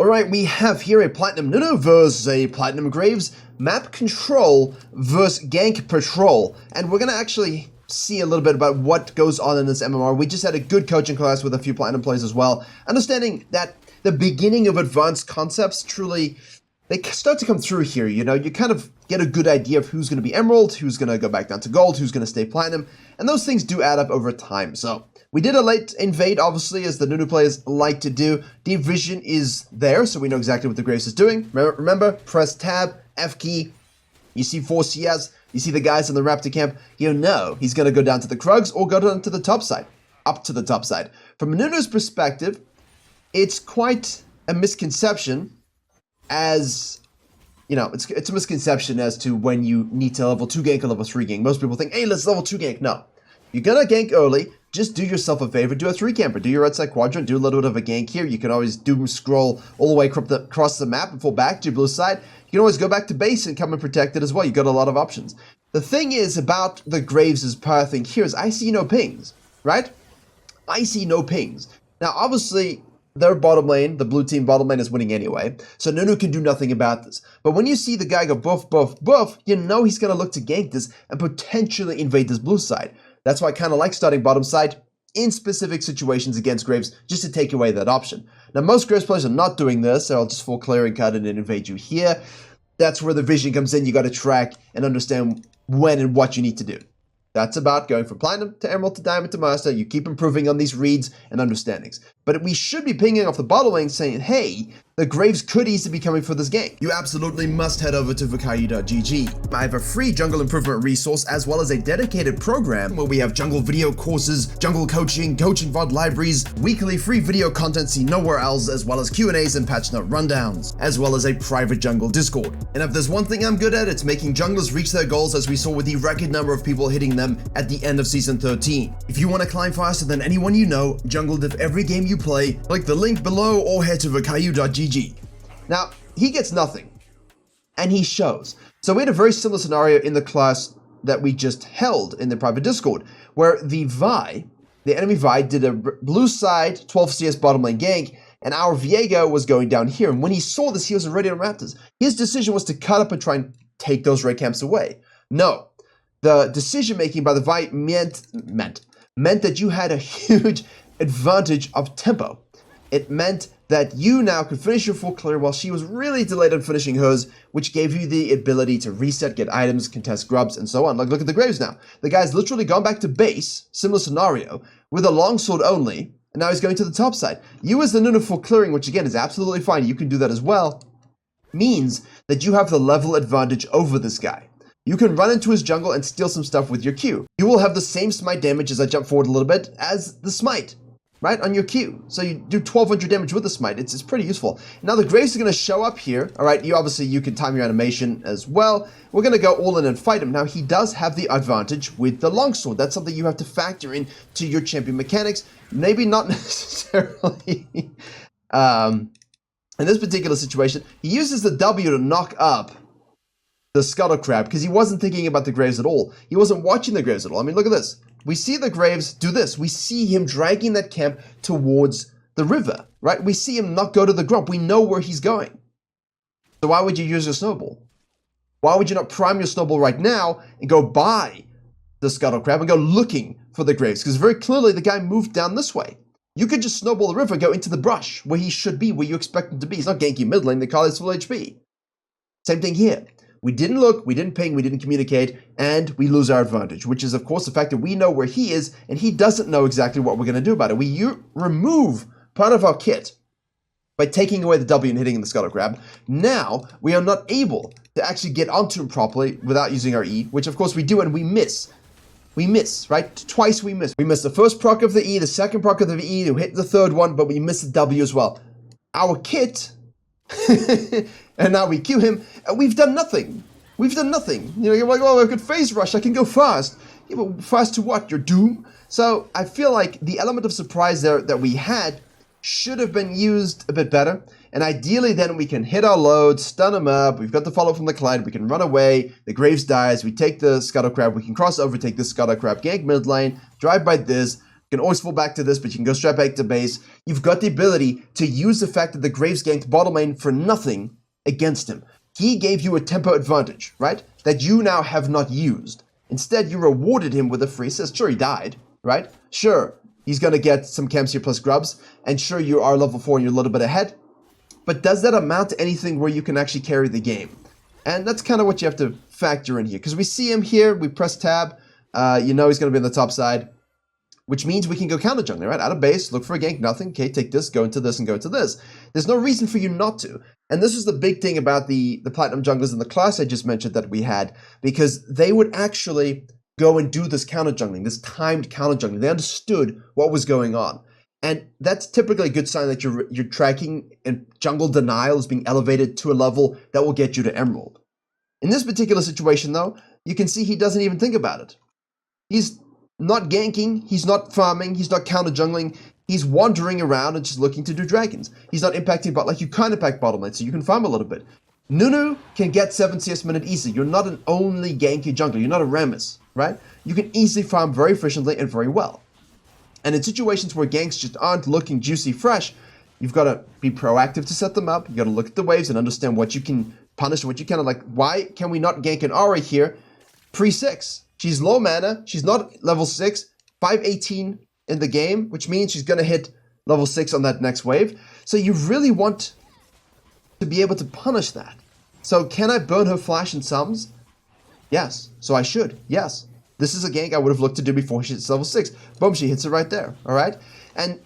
Alright, we have here a Platinum Nunu versus a Platinum Graves, map control versus gank patrol. And we're going to actually see a little bit about what goes on in this MMR. We just had a good coaching class with a few Platinum players as well, understanding that the beginning of advanced concepts truly, they start to come through here. You know, you kind of get a good idea of who's going to be Emerald, who's going to go back down to Gold, who's going to stay Platinum, and those things do add up over time. So we did a late invade, obviously, as the Nunu players like to do. Deep Vision is there, so we know exactly what the Graves is doing. Remember, press Tab, F key, you see 4 CS, you see the guys in the Raptor camp, you know he's going to go down to the Krugs or go down to the top side, up to the top side. From Nunu's perspective, it's quite a misconception as, you know, it's a misconception as to when you need to level 2 gank or level 3 gank. Most people think, hey, let's level 2 gank. No. You're going to gank early. Just do yourself a favor. Do a 3 camper. Do your right side quadrant. Do a little bit of a gank here. You can always doom scroll all the way across the map and fall back to your blue side. You can always go back to base and come and protect it as well. You've got a lot of options. The thing is about the Graves' power thing here is I see no pings, right? I see no pings. Now, obviously, their bottom lane, the blue team bottom lane, is winning anyway, so Nunu can do nothing about this. But when you see the guy go buff, buff, buff, you know he's going to look to gank this and potentially invade this blue side. That's why I kind of like starting bottom side in specific situations against Graves, just to take away that option. Now, most Graves players are not doing this, so I'll just full clear and cut and invade you here. That's where the vision comes in. You got to track and understand when and what you need to do. That's about going from Platinum to Emerald to Diamond to Master. You keep improving on these reads and understandings. But we should be pinging off the bottom lane saying, hey, the Graves could easily be coming for this game. You absolutely must head over to Virkayu.gg. I have a free jungle improvement resource as well as a dedicated program where we have jungle video courses, jungle coaching VOD libraries, weekly free video content seen nowhere else, as well as Q&As and patch note rundowns, as well as a private jungle Discord. And if there's one thing I'm good at, it's making junglers reach their goals, as we saw with the record number of people hitting them at the end of Season 13. If you want to climb faster than anyone you know, jungle diff every game you play, click the link below or head to Virkayu.gg. Now, he gets nothing, and he shows. So we had a very similar scenario in the class that we just held in the private Discord, where the enemy Vi, did a blue side 12 CS bottom lane gank, and our Viego was going down here. And when he saw this, he was already on Raptors. His decision was to cut up and try and take those red camps away. No. The decision-making by the Vi meant that you had a huge advantage of tempo. It meant that you now could finish your full clear while she was really delayed on finishing hers, which gave you the ability to reset, get items, contest grubs, and so on. Like, look at the Graves now. The guy's literally gone back to base, similar scenario, with a longsword only, and now he's going to the top side. You as the Nunu full clearing, which again is absolutely fine, you can do that as well, means that you have the level advantage over this guy. You can run into his jungle and steal some stuff with your Q. You will have the same smite damage, as I jump forward a little bit, as the smite, right, on your Q. So you do 1200 damage with the smite. It's pretty useful. Now the Graves are going to show up here. All right, you can time your animation as well. We're going to go all in and fight him. Now he does have the advantage with the longsword. That's something you have to factor in to your champion mechanics. Maybe not necessarily in this particular situation. He uses the W to knock up the Scuttle Crab because he wasn't thinking about the Graves at all. He wasn't watching the Graves at all. I mean, look at this. We see the Graves do this. We see him dragging that camp towards the river, right? We see him not go to the Grump. We know where he's going. So why would you use your snowball? Why would you not prime your snowball right now and go buy the Scuttle Crab and go looking for the Graves? Because very clearly the guy moved down this way. You could just snowball the river, go into the brush where he should be, where you expect him to be. He's not ganking mid lane. The call is full HP. Same thing here. We didn't look, we didn't ping, we didn't communicate, and we lose our advantage, which is, of course, the fact that we know where he is, and he doesn't know exactly what we're going to do about it. We remove part of our kit by taking away the W and hitting the Scuttle Crab. Now, we are not able to actually get onto him properly without using our E, which, of course, we do, and we miss. We miss, right? Twice we miss. We miss the first proc of the E, the second proc of the E, to hit the third one, but we miss the W as well. Our kit... and now we Q him, and we've done nothing. We've done nothing. You know, you're like, oh, I could phase rush, I can go fast. Yeah, but fast to what? Your doom? So I feel like the element of surprise there that we had should have been used a bit better. And ideally then we can hit our load, stun him up, we've got the follow from the Clyde, we can run away, the Graves dies, we take the Scuttle Crab, we can cross over, take the Scuttle Crab, gank mid lane, drive by this, You can always fall back to this, but you can go straight back to base. You've got the ability to use the fact that the Graves ganked bottom lane for nothing against him. He gave you a tempo advantage, right? That you now have not used. Instead, you rewarded him with a free assist. Sure, he died, right? Sure, he's going to get some camps here plus grubs. And sure, you are level 4 and you're a little bit ahead. But does that amount to anything where you can actually carry the game? And that's kind of what you have to factor in here. Because we see him here, we press tab. You know he's going to be on the top side. Which means we can go counter jungling, right? Out of base, look for a gank, nothing. Okay, take this, go into this, and go into this. There's no reason for you not to. And this is the big thing about the Platinum junglers in the class I just mentioned that we had. Because they would actually go and do this counter jungling, this timed counter jungling. They understood what was going on. And that's typically a good sign that you're tracking and jungle denial is being elevated to a level that will get you to Emerald. In this particular situation, though, you can see he doesn't even think about it. He's not ganking, he's not farming, he's not counter jungling, he's wandering around and just looking to do dragons. He's not impacting bot, like you can impact bottom lane, so you can farm a little bit. Nunu can get 7 CS minute easy. You're not an only ganky jungler, you're not a Rammus, right? You can easily farm very efficiently and very well. And in situations where ganks just aren't looking juicy fresh, you've got to be proactive to set them up, you got to look at the waves and understand what you can punish and what you cannot. Like, why can we not gank an Aura here pre-6? She's low mana, she's not level 6, 518 in the game, which means she's going to hit level 6 on that next wave. So you really want to be able to punish that. So can I burn her flash and sums? Yes. So I should. Yes. This is a gank I would have looked to do before she hits level 6. Boom, she hits it right there. Alright? And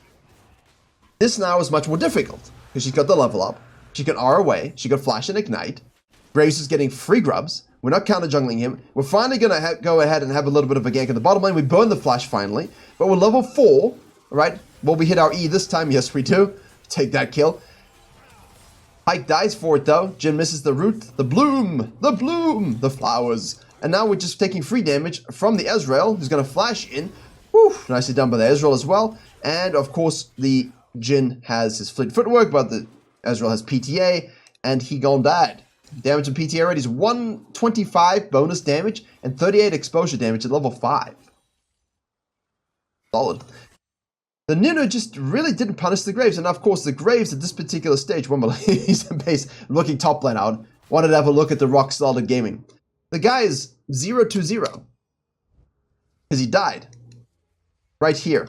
this now is much more difficult, because she's got the level up. She can R away. She can flash and ignite. Graves is getting free grubs. We're not counter jungling him. We're finally going to go ahead and have a little bit of a gank in the bottom lane. We burn the flash finally. But we're level 4, right? Will we hit our E this time? Yes, we do. Take that kill. Pike dies for it, though. Jhin misses the root. The bloom, the flowers. And now we're just taking free damage from the Ezreal, who's going to flash in. Woo, nicely done by the Ezreal as well. And, of course, the Jhin has his fleet footwork, but the Ezreal has PTA, and he gone died. Damage and PTA already is 125 bonus damage and 38 exposure damage at level 5. Solid. The Nunu just really didn't punish the Graves, and of course the Graves at this particular stage, when he's in base looking top lane out, wanted to have a look at the rock solid gaming. The guy is 0-2-0 because he died right here.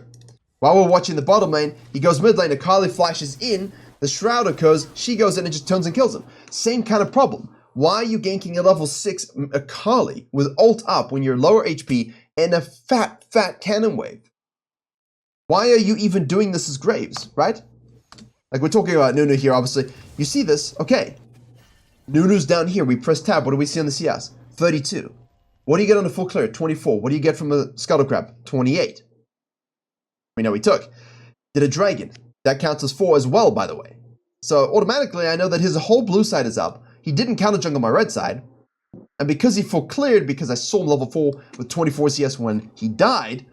While we're watching the bottom lane, he goes mid lane, Akali flashes in, the Shroud occurs, she goes in and just turns and kills him. Same kind of problem. Why are you ganking a level 6 Akali with ult up when you're lower HP and a fat cannon wave? Why are you even doing this as Graves, right? Like, we're talking about Nunu here, obviously. You see this? Okay. Nunu's down here. We press tab. What do we see on the CS? 32. What do you get on the full clear? 24. What do you get from the Scuttle Crab? 28. We know he took. Did a Dragon. That counts as 4 as well, by the way. So automatically, I know that his whole blue side is up. He didn't counter jungle my red side. And because he full cleared, because I saw him level 4 with 24 CS when he died,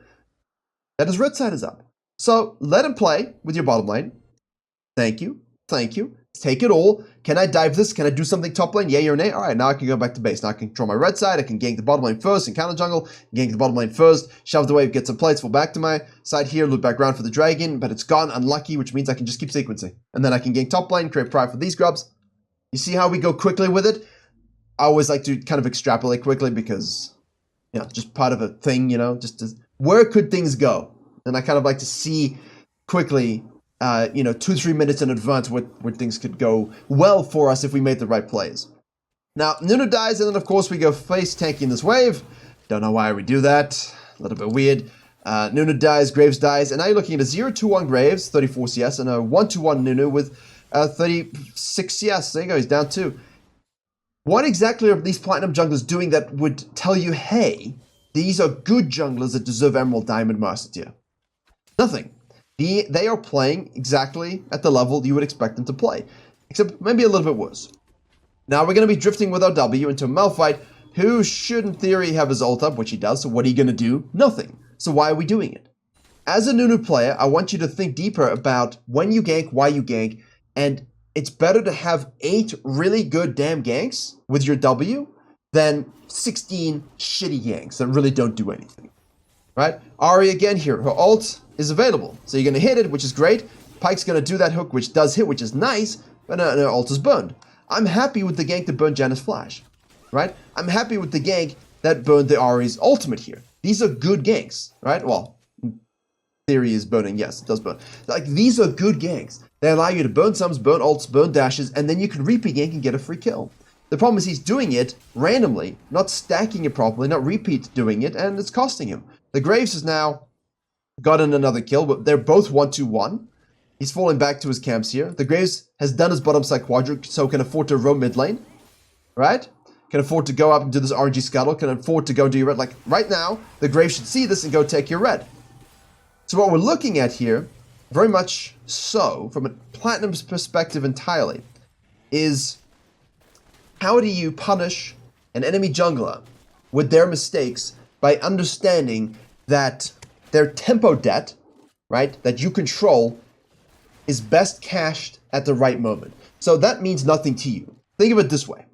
that his red side is up. So let him play with your bottom lane. Thank you. Thank you. Take it all. Can I dive this? Can I do something top lane? Yay or nay? All right, now I can go back to base. Now I can control my red side. I can gank the bottom lane first and counter jungle. Gank the bottom lane first. Shove the wave, get some plates, fall back to my side here, loop back around for the dragon, but it's gone. Unlucky, which means I can just keep sequencing. And then I can gank top lane, create pride for these grubs. You see how we go quickly with it? I always like to kind of extrapolate quickly because, you know, just part of a thing, you know, just where could things go? And I kind of like to see quickly, 2-3 minutes in advance where things could go well for us if we made the right plays. Now, Nunu dies, and then, of course, we go face tanking this wave. Don't know why we do that. A little bit weird. Nunu dies, Graves dies, and now you're looking at a 0-2-1 Graves, 34 CS, and a 1-2-1 Nunu with 36 CS. There you go, he's down 2. What exactly are these Platinum junglers doing that would tell you, hey, these are good junglers that deserve Emerald, Diamond, Master Tier? Nothing. They are playing exactly at the level you would expect them to play, except maybe a little bit worse. Now we're going to be drifting with our W into a Malphite, who should in theory have his ult up, which he does, so what are you going to do? Nothing. So why are we doing it? As a Nunu player, I want you to think deeper about when you gank, why you gank, and it's better to have 8 really good damn ganks with your W than 16 shitty ganks that really don't do anything. right? Ari again here, her ult is available. So you're going to hit it, which is great. Pyke's going to do that hook, which does hit, which is nice, but her ult is burned. I'm happy with the gank that burned Janna's flash, right? I'm happy with the gank that burned the Ari's ultimate here. These are good ganks, right? Well, theory is burning, yes, it does burn. Like, these are good ganks. They allow you to burn sums, burn ults, burn dashes, and then you can repeat gank and get a free kill. The problem is he's doing it randomly, not stacking it properly, not repeat doing it, and it's costing him. The Graves has now gotten another kill, but they're both 1-2-1. He's falling back to his camps here. The Graves has done his bottom side quadrant, so can afford to roam mid lane, right? Can afford to go up and do this RNG scuttle, can afford to go do your red. Like, right now, the Graves should see this and go take your red. So what we're looking at here, very much so, from a Platinum's perspective entirely, is how do you punish an enemy jungler with their mistakes by understanding that their tempo debt, right, that you control, is best cached at the right moment. So that means nothing to you. Think of it this way.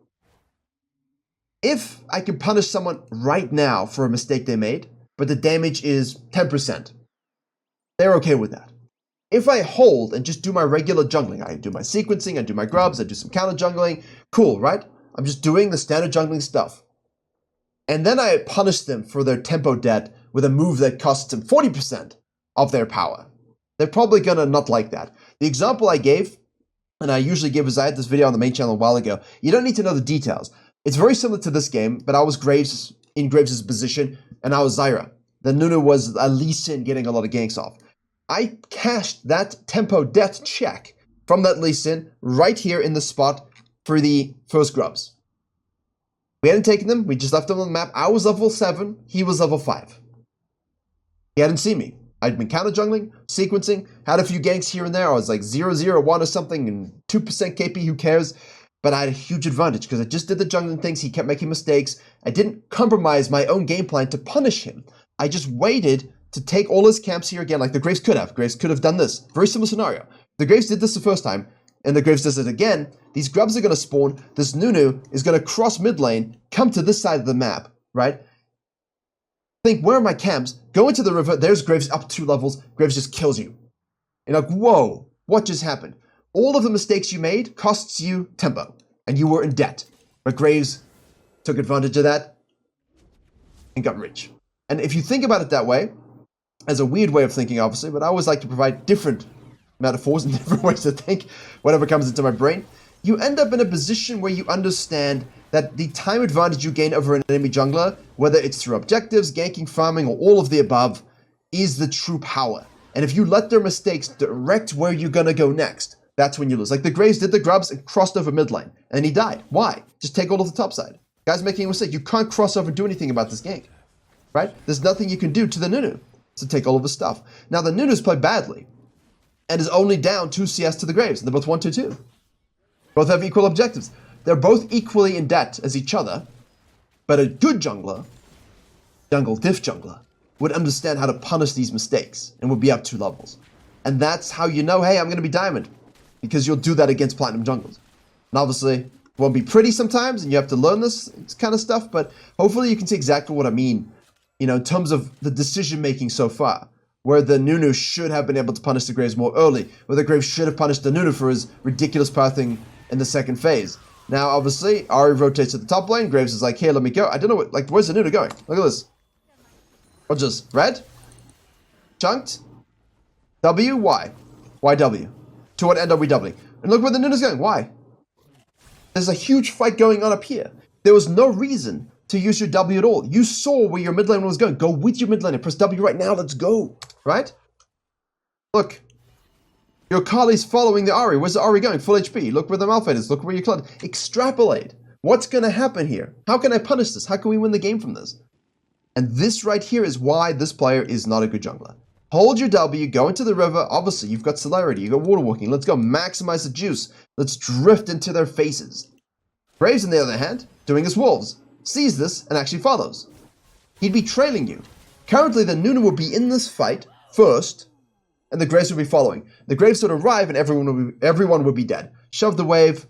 If I can punish someone right now for a mistake they made, but the damage is 10%, they're okay with that. If I hold and just do my regular jungling, I do my sequencing, I do my grubs, I do some counter jungling, cool, right? I'm just doing the standard jungling stuff. And then I punish them for their tempo debt with a move that costs them 40% of their power. They're probably gonna not like that. The example I gave, and I usually give, is I had this video on the main channel a while ago. You don't need to know the details. It's very similar to this game, but I was Graves in Graves' position, and I was Zyra. The Nunu was a Lee Sin getting a lot of ganks off. I cashed that tempo debt check from that Lee Sin right here in the spot for the first grubs. We hadn't taken them, we just left them on the map. I was level 7, he was level 5. He hadn't seen me. I'd been counter jungling, sequencing, had a few ganks here and there. I was like 0-0-1 or something and 2% KP, who cares? But I had a huge advantage because I just did the jungling things. He kept making mistakes. I didn't compromise my own game plan to punish him. I just waited to take all his camps here again, like the Graves could have. Graves could have done this. Very similar scenario. The Graves did this the first time, and the Graves does it again. These grubs are going to spawn. This Nunu is going to cross mid lane, come to this side of the map, right? Think, where are my camps? Go into the river. There's Graves up 2 levels. Graves just kills you. You're like, whoa, what just happened? All of the mistakes you made costs you tempo, and you were in debt. But Graves took advantage of that and got rich. And if you think about it that way, as a weird way of thinking, obviously, but I always like to provide different metaphors and different ways to think, whatever comes into my brain, you end up in a position where you understand that the time advantage you gain over an enemy jungler, whether it's through objectives, ganking, farming, or all of the above, is the true power. And if you let their mistakes direct where you're gonna go next, that's when you lose. Like the Graves did the grubs and crossed over mid lane, and he died. Why? Just take all of the top side. Guy's making a mistake. You can't cross over and do anything about this gank, right? There's nothing you can do to the Nunu to take all of his stuff. Now the Nunu's played badly, and is only down 2 CS to the Graves, and they're both 1-2-2. Both have equal objectives. They're both equally in debt as each other, but a good jungler, jungle diff jungler, would understand how to punish these mistakes and would be up 2 levels. And that's how you know, hey, I'm going to be diamond, because you'll do that against platinum junglers. And obviously, it won't be pretty sometimes, and you have to learn this kind of stuff, but hopefully you can see exactly what I mean, you know, in terms of the decision-making so far, where the Nunu should have been able to punish the Graves more early, where the Graves should have punished the Nunu for his ridiculous pathing in the second phase. Now, obviously, Ari rotates to the top lane. Graves is like, hey, let me go. I don't know what, like, where's the Nunu going? Look at this. What's this? Red? Chunked? W? Y? YW? To what end are we doubling? And look where the Nunu's going. Why? There's a huge fight going on up here. There was no reason to use your W at all. You saw where your mid lane was going. Go with your mid lane and press W right now. Let's go. Right? Look. Your Kali's following the Ari. Where's the Ari going? Full HP. Look where the Malphite is. Look where you clung. Extrapolate. What's going to happen here? How can I punish this? How can we win the game from this? And this right here is why this player is not a good jungler. Hold your W, go into the river. Obviously, you've got celerity, you've got water walking. Let's go maximize the juice. Let's drift into their faces. Graves, on the other hand, doing his wolves, sees this and actually follows. He'd be trailing you. Currently, the Nunu would be in this fight first, and the Graves would be following. The Graves would arrive and everyone would be dead. Shove the wave,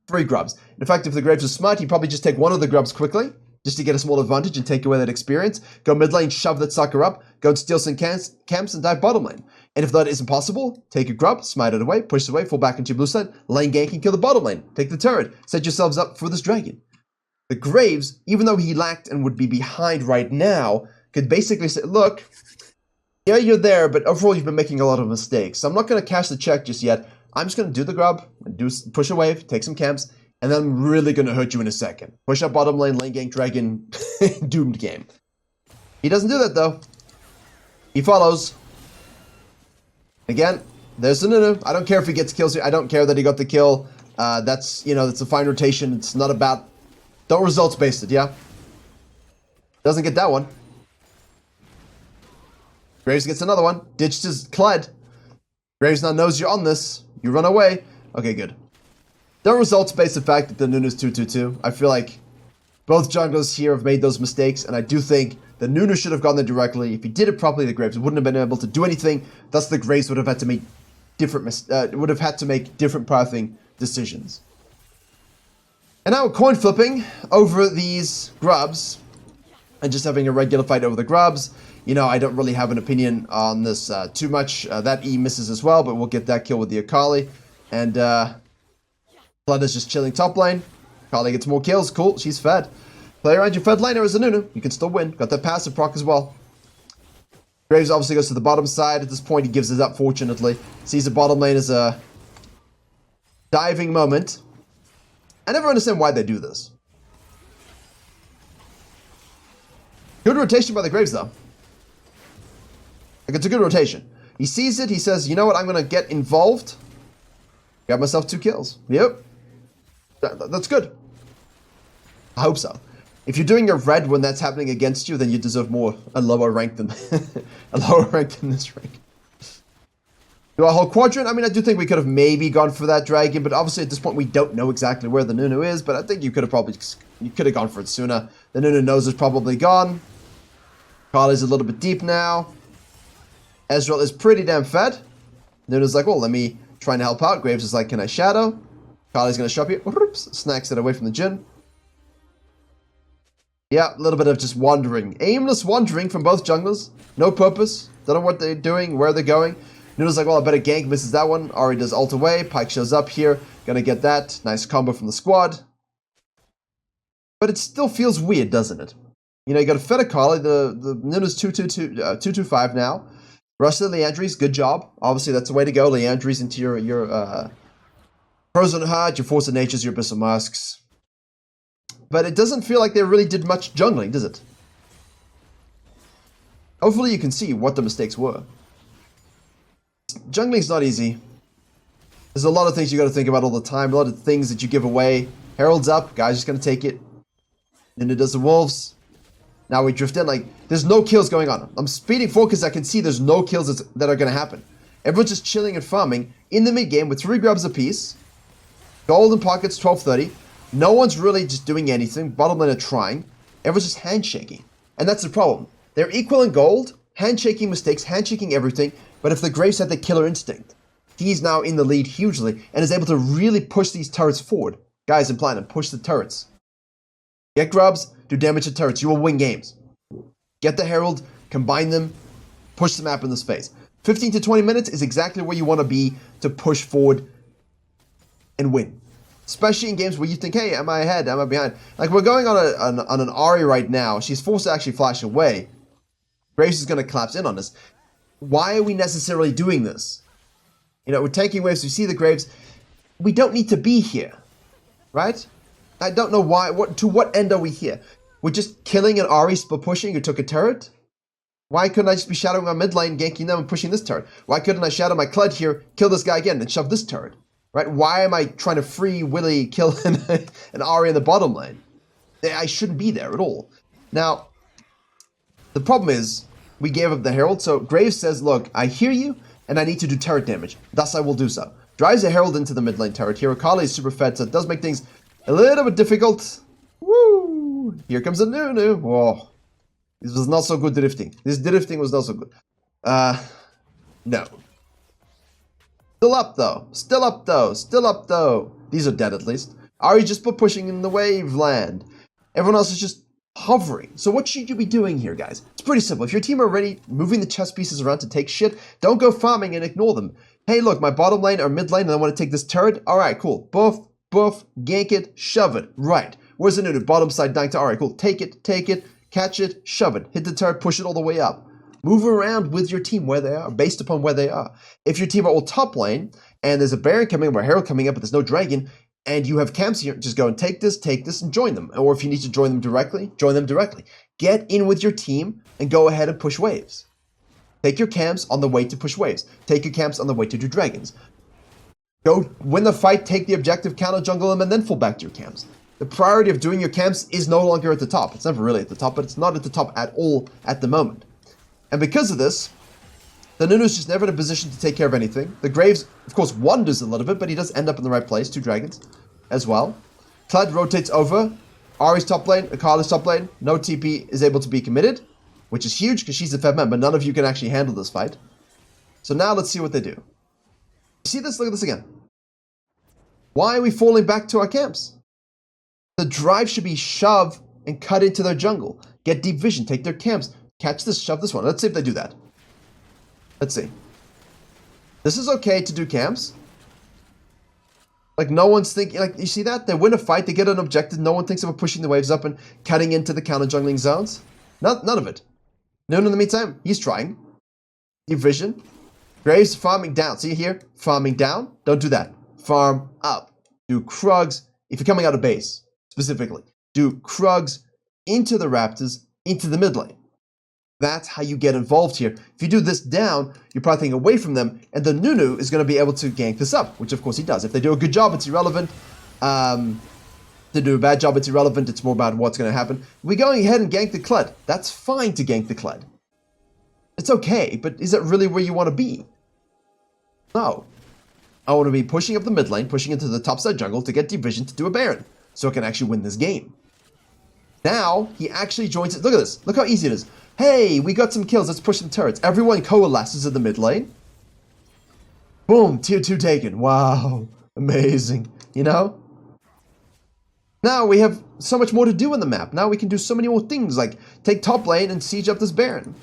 3 grubs. In fact, if the Graves was smart, he'd probably just take one of the grubs quickly, just to get a small advantage and take away that experience. Go mid lane, shove that sucker up, go and steal some camps and dive bottom lane. And if that isn't possible, take a grub, smite it away, push it away, fall back into your blue side, lane gank and kill the bottom lane. Take the turret, set yourselves up for this dragon. The Graves, even though he lacked and would be behind right now, could basically say, look, yeah, you're there, but overall you've been making a lot of mistakes. So I'm not going to cash the check just yet. I'm just going to do the grub, push a wave, take some camps, and then I'm really going to hurt you in a second. Push up bottom lane, lane gank, dragon, doomed game. He doesn't do that though. He follows. Again, there's the Nunu. I don't care if he gets kills here. I don't care that he got the kill. That's a fine rotation. It's not about... Don't results based it, yeah? Doesn't get that one. Graves gets another one. Ditched his Kled. Graves now knows you're on this. You run away. Okay, good. Don't results based the fact that the Nunu's 2-2-2. I feel like both junglers here have made those mistakes, and I do think the Nunu should have gone there directly. If he did it properly, the Graves wouldn't have been able to do anything. Thus, the Graves would have had to make different pathing decisions. And now coin flipping over these grubs, and just having a regular fight over the grubs. I don't really have an opinion on this too much. That E misses as well, but we'll get that kill with the Akali. And Blood is just chilling top lane. Akali gets more kills. Cool, she's fed. Play around your fed laner as a Nunu. You can still win. Got that passive proc as well. Graves obviously goes to the bottom side. At this point, he gives it up, fortunately. Sees the bottom lane as a diving moment. I never understand why they do this. Good rotation by the Graves, though. Like, it's a good rotation. He sees it. He says, you know what? I'm going to get involved. Got myself 2 kills. Yep. That's good. I hope so. If you're doing a red when that's happening against you, then you deserve a lower rank than this rank. Do a whole quadrant? I mean, I do think we could have maybe gone for that dragon, but obviously at this point we don't know exactly where the Nunu is. But I think you could have gone for it sooner. The Nunu knows it's probably gone. Kali's a little bit deep now. Ezreal is pretty damn fed. Nunu's like, well, let me try and help out. Graves is like, can I shadow? Kali's gonna shop you. Oops, snacks it away from the Jhin. Yeah, a little bit of just wandering. Aimless wandering from both junglers. No purpose. Don't know what they're doing, where they're going. Nunu's like, well, I better gank. Misses that one. Ahri does ult away. Pyke shows up here. Gonna get that. Nice combo from the squad. But it still feels weird, doesn't it? You got a fed Akali. The Nunu's 2-2-5 now. Rush the Leandries. Good job. Obviously, that's the way to go. Leandries into your Frozen Heart, your Force of Natures, your Abyssal Masks. But it doesn't feel like they really did much jungling, does it? Hopefully you can see what the mistakes were. Jungling's not easy. There's a lot of things you got to think about all the time. A lot of things that you give away. Herald's up. Guy's just going to take it. Nunu does the wolves. Now we drift in. Like, there's no kills going on. I'm speeding forward because I can see there's no kills that are going to happen. Everyone's just chilling and farming in the mid game with 3 grubs apiece. Golden pockets, 1230. No one's really just doing anything. Bottom lane are trying. Everyone's just handshaking. And that's the problem. They're equal in gold, handshaking mistakes, handshaking everything. But if the Graves had the killer instinct, he's now in the lead hugely and is able to really push these turrets forward. Guys in Platinum, push the turrets. Get grubs, do damage to turrets. You will win games. Get the Herald, combine them, push the map in this phase. 15 to 20 minutes is exactly where you want to be to push forward and win. Especially in games where you think, hey, am I ahead? Am I behind? Like, we're going on an Ahri right now. She's forced to actually flash away. Graves is going to collapse in on us. Why are we necessarily doing this? We're taking waves. We see the Graves. We don't need to be here. Right? I don't know why. To what end are we here? We're just killing an Ahri split pushing who took a turret? Why couldn't I just be shadowing my mid lane, ganking them, and pushing this turret? Why couldn't I shadow my Kled here, kill this guy again, and shove this turret? Right? Why am I trying to free Willy kill an Ahri in the bottom lane? I shouldn't be there at all. Now, the problem is, we gave up the Herald, so Graves says, look, I hear you, and I need to do turret damage. Thus, I will do so. Drives a Herald into the mid lane turret here. Akali is super fed, so it does make things a little bit difficult. Woo! Here comes a Nunu. Whoa. This was not so good drifting. This drifting was not so good. No. Still up, though. Still up, though. Still up, though. These are dead, at least. Ahri just put pushing in the wave land. Everyone else is just hovering. So what should you be doing here, guys? It's pretty simple. If your team are already moving the chess pieces around to take shit, don't go farming and ignore them. Hey, look, my bottom lane or mid lane, and I want to take this turret. All right, cool. Buff, buff, gank it, shove it. Right. Where's the Nunu? Bottom side dying to. All right, cool. Take it, catch it, shove it. Hit the turret, push it all the way up. Move around with your team where they are, based upon where they are. If your team are all top lane, and there's a Baron coming up or a Herald coming up, but there's no dragon, and you have camps here, just go and take this, and join them. Or if you need to join them directly, join them directly. Get in with your team and go ahead and push waves. Take your camps on the way to push waves. Take your camps on the way to do dragons. Go win the fight, take the objective, counter jungle them, and then fall back to your camps. The priority of doing your camps is no longer at the top. It's never really at the top, but it's not at the top at all at the moment. And because of this, the Nunu's just never in a position to take care of anything. The Graves, of course, wanders a little bit, but he does end up in the right place. 2 dragons as well. Kled rotates over. Ahri's top lane, Akali's top lane. No TP is able to be committed, which is huge because she's a Fed man, but none of you can actually handle this fight. So now let's see what they do. See this? Look at this again. Why are we falling back to our camps? The drive should be shove and cut into their jungle. Get deep vision, take their camps, catch this, shove this one. Let's see if they do that. Let's see. This is okay to do camps. Like, no one's thinking, like, you see that? They win a fight, they get an objective, no one thinks about pushing the waves up and cutting into the counter jungling zones. None of it. Nunu, in the meantime, he's trying. Deep vision. Graves farming down. See here? Farming down. Don't do that. Farm up. Do Krugs, if you're coming out of base, specifically. Do Krugs into the Raptors, into the mid lane. That's how you get involved here. If you do this down, you're probably taking away from them, and the Nunu is going to be able to gank this up, which of course he does. If they do a good job, it's irrelevant. If they do a bad job, it's irrelevant. It's more about what's going to happen. We're going ahead and gank the Kled. That's fine to gank the Kled. It's okay, but is that really where you want to be? No. I want to be pushing up the mid lane, pushing into the topside jungle to get deep vision to do a Baron, so I can actually win this game. Now, he actually joins it. Look at this. Look how easy it is. Hey, we got some kills. Let's push some turrets. Everyone coalesces at the mid lane. Boom, tier 2 taken. Wow, amazing. You know? Now we have so much more to do in the map. Now we can do so many more things, like take top lane and siege up this Baron.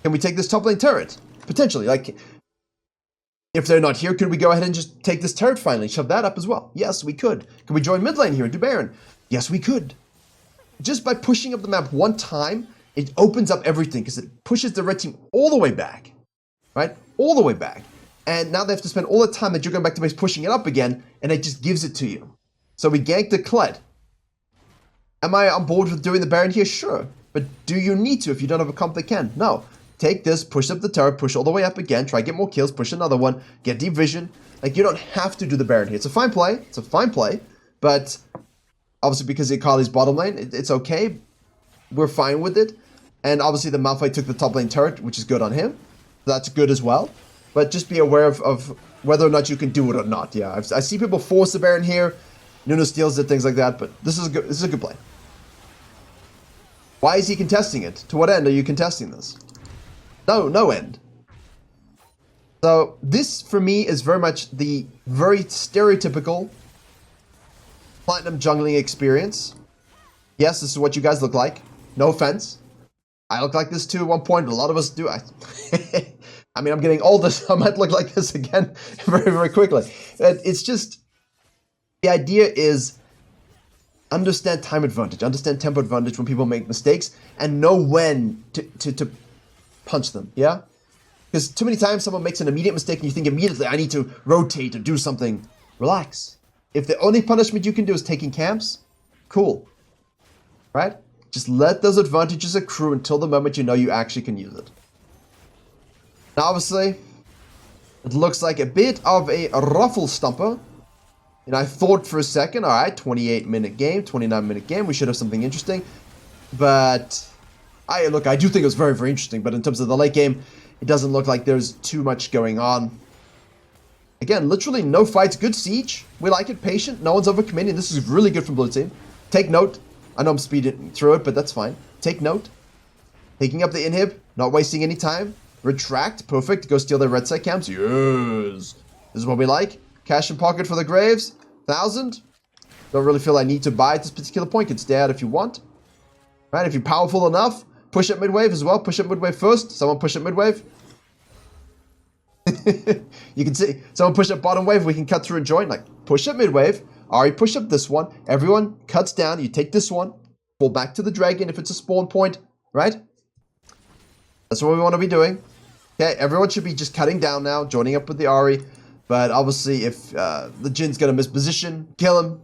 Can we take this top lane turret? Potentially. Like, if they're not here, could we go ahead and just take this turret finally? Shove that up as well? Yes, we could. Can we join mid lane here and do Baron? Yes, we could. Just by pushing up the map one time, it opens up everything because it pushes the red team all the way back, right? All the way back. And now they have to spend all the time that you're going back to base pushing it up again, and it just gives it to you. So we ganked the Kled. Am I on board with doing the Baron here? Sure. But do you need to if you don't have a comp that can? No. Take this, push up the turret, push all the way up again, try to get more kills, push another one, get deep vision. Like, you don't have to do the Baron here. It's a fine play. It's a fine play. But obviously because Akali's bottom lane, it's okay. We're fine with it. And obviously the Malphite took the top lane turret, which is good on him. That's good as well. But just be aware of whether or not you can do it or not. Yeah, I see people force the Baron here. Nunu steals it, things like that. But this is a good play. Why is he contesting it? To what end are you contesting this? No end. So this, for me, is very much the very stereotypical Platinum jungling experience. Yes, this is what you guys look like. No offense. I look like this too at one point. A lot of us do. I mean, I'm getting older, so I might look like this again very, very quickly. It's just, the idea is understand time advantage, understand tempo advantage when people make mistakes, and know when to punch them, yeah? Because too many times someone makes an immediate mistake and you think immediately, I need to rotate or do something. Relax. If the only punishment you can do is taking camps, cool. Right? Just let those advantages accrue until the moment you know you actually can use it. Now, obviously, it looks like a bit of a ruffle stumper. And I thought for a second, all right, 28-minute game, 29-minute game, we should have something interesting. But, I do think it was very, very interesting. But in terms of the late game, it doesn't look like there's too much going on. Again, literally no fights, good siege. We like it, patient, no one's overcommitting. This is really good from blue team. Take note. I know I'm speeding through it, but that's fine. Take note. Taking up the inhib, not wasting any time. Retract, perfect. Go steal their red side camps. Yes. This is what we like. Cash in pocket for the Graves. 1,000. Don't really feel I need to buy at this particular point. You can stay out if you want. Right? If you're powerful enough, push up mid-wave as well. Push up mid-wave first. Someone push up mid-wave. You can see someone push up bottom wave. We can cut through and join. Like, push up mid-wave. Ari, push up this one. Everyone cuts down. You take this one. Pull back to the dragon if it's a spawn point. Right? That's what we want to be doing. Okay, everyone should be just cutting down now, joining up with the Ari. But obviously, if the Jin's going to miss position, kill him.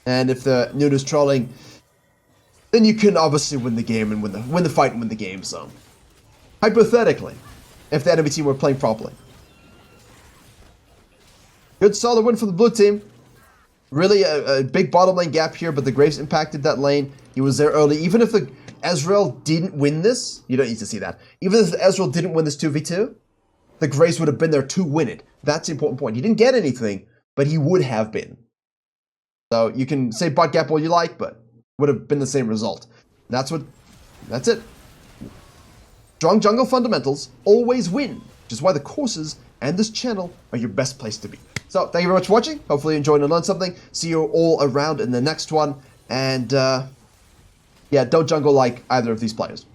And if the Nunu's trolling, then you can obviously win the game and win the fight and win the game. So, hypothetically, if the enemy team were playing properly. Good solid win for the blue team. Really a big bottom lane gap here, but the Graves impacted that lane. He was there early. Even if the Ezreal didn't win this, you don't need to see that. Even if the Ezreal didn't win this 2v2, the Graves would have been there to win it. That's the important point. He didn't get anything, but he would have been. So you can say bot gap all you like, but would have been the same result. That's it. Strong jungle fundamentals always win, which is why the courses and this channel are your best place to be. So thank you very much for watching. Hopefully you enjoyed and learned something. See you all around in the next one. And yeah, don't jungle like either of these players.